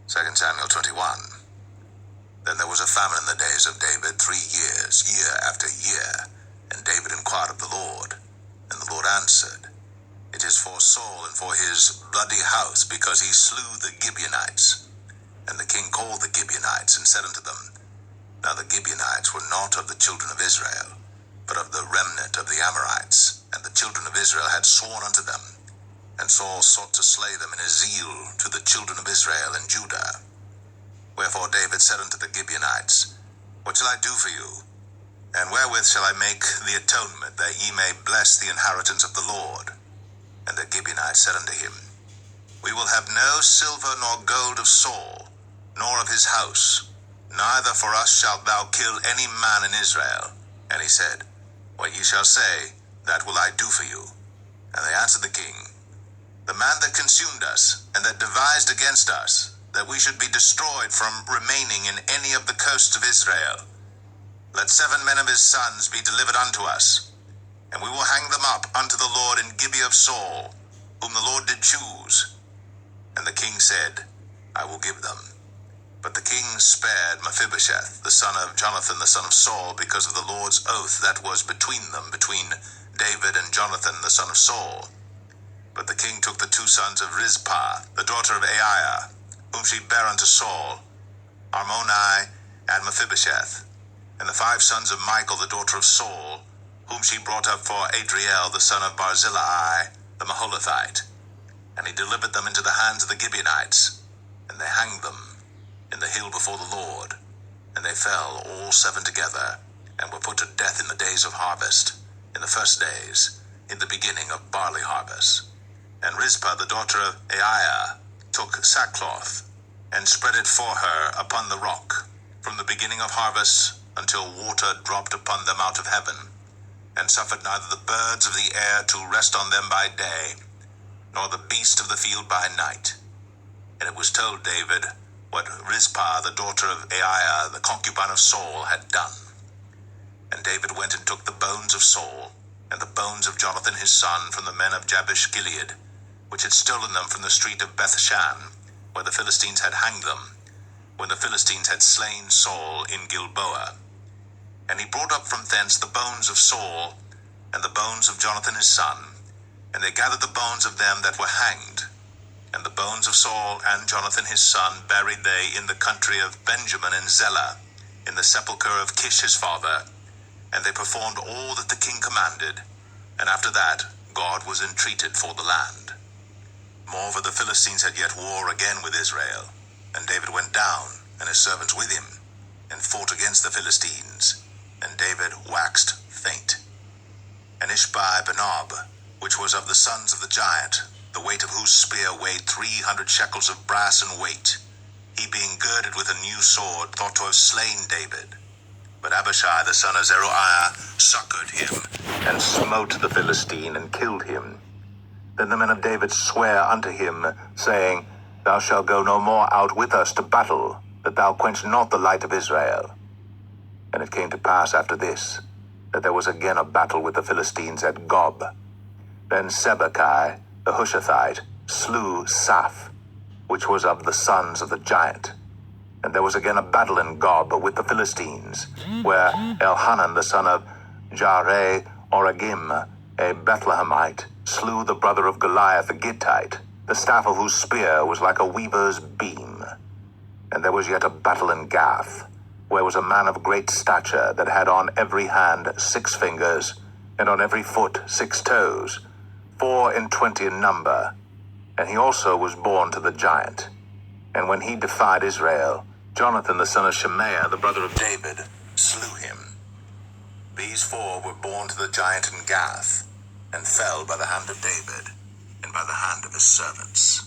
2 Samuel 21. Then there was a famine in the days of David 3 years, year after year. And David inquired of the Lord. And the Lord answered, It is for Saul and for his bloody house, because he slew the Gibeonites. And the king called the Gibeonites and said unto them, Now the Gibeonites were not of the children of Israel, but of the remnant of the Amorites. And the children of Israel had sworn unto them. And Saul sought to slay them in his zeal to the children of Israel and Judah. Wherefore David said unto the Gibeonites, What shall I do for you? And wherewith shall I make the atonement, that ye may bless the inheritance of the Lord? And the Gibeonites said unto him, We will have no silver nor gold of Saul, nor of his house, neither for us shalt thou kill any man in Israel. And he said, What ye shall say, that will I do for you. And they answered the king, The man that consumed us, and that devised against us, that we should be destroyed from remaining in any of the coasts of Israel. Let 7 men of his sons be delivered unto us, and we will hang them up unto the Lord in Gibeah of Saul, whom the Lord did choose. And the king said, I will give them. But the king spared Mephibosheth, the son of Jonathan, the son of Saul, because of the Lord's oath that was between them, between David and Jonathan, the son of Saul. But the king took the 2 sons of Rizpah, the daughter of Aiah, whom she bare unto Saul, Armoni and Mephibosheth, and the 5 sons of Michal, the daughter of Saul, whom she brought up for Adriel, the son of Barzillai, the Maholathite. And he delivered them into the hands of the Gibeonites, and they hanged them in the hill before the Lord. And they fell all 7 together, and were put to death in the days of harvest, in the first days, in the beginning of barley harvest. And Rizpah, the daughter of Aiah, took sackcloth, and spread it for her upon the rock, from the beginning of harvest until water dropped upon them out of heaven, and suffered neither the birds of the air to rest on them by day, nor the beast of the field by night. And it was told David what Rizpah, the daughter of Aiah, the concubine of Saul, had done. And David went and took the bones of Saul, and the bones of Jonathan his son, from the men of Jabesh Gilead, which had stolen them from the street of Bethshan, where the Philistines had hanged them, when the Philistines had slain Saul in Gilboa. And he brought up from thence the bones of Saul, and the bones of Jonathan his son, and they gathered the bones of them that were hanged. And the bones of Saul and Jonathan his son buried they in the country of Benjamin in Zelah, in the sepulchre of Kish his father. And they performed all that the king commanded, and after that God was entreated for the land. Moreover, the Philistines had yet war again with Israel, and David went down, and his servants with him, and fought against the Philistines, and David waxed faint. And Ishbi-Benob, which was of the sons of the giant, the weight of whose spear weighed 300 shekels of brass in weight, he being girded with a new sword, thought to have slain David. But Abishai the son of Zeruiah succored him, and smote the Philistine, and killed him. Then the men of David sware unto him, saying, Thou shalt go no more out with us to battle, that thou quench not the light of Israel. And it came to pass after this, that there was again a battle with the Philistines at Gob. Then Sibbechai the Hushathite slew Saph, which was of the sons of the giant. And there was again a battle in Gob with the Philistines, where Elhanan the son of Jaare-Oregim, a Bethlehemite, slew the brother of Goliath the Gittite, the staff of whose spear was like a weaver's beam. And there was yet a battle in Gath, where was a man of great stature, that had on every hand 6 fingers, and on every foot 6 toes, 24 in number. And he also was born to the giant. And when he defied Israel, Jonathan the son of Shemaiah, the brother of David, slew him. These 4 were born to the giant in Gath, and fell by the hand of David, and by the hand of his servants.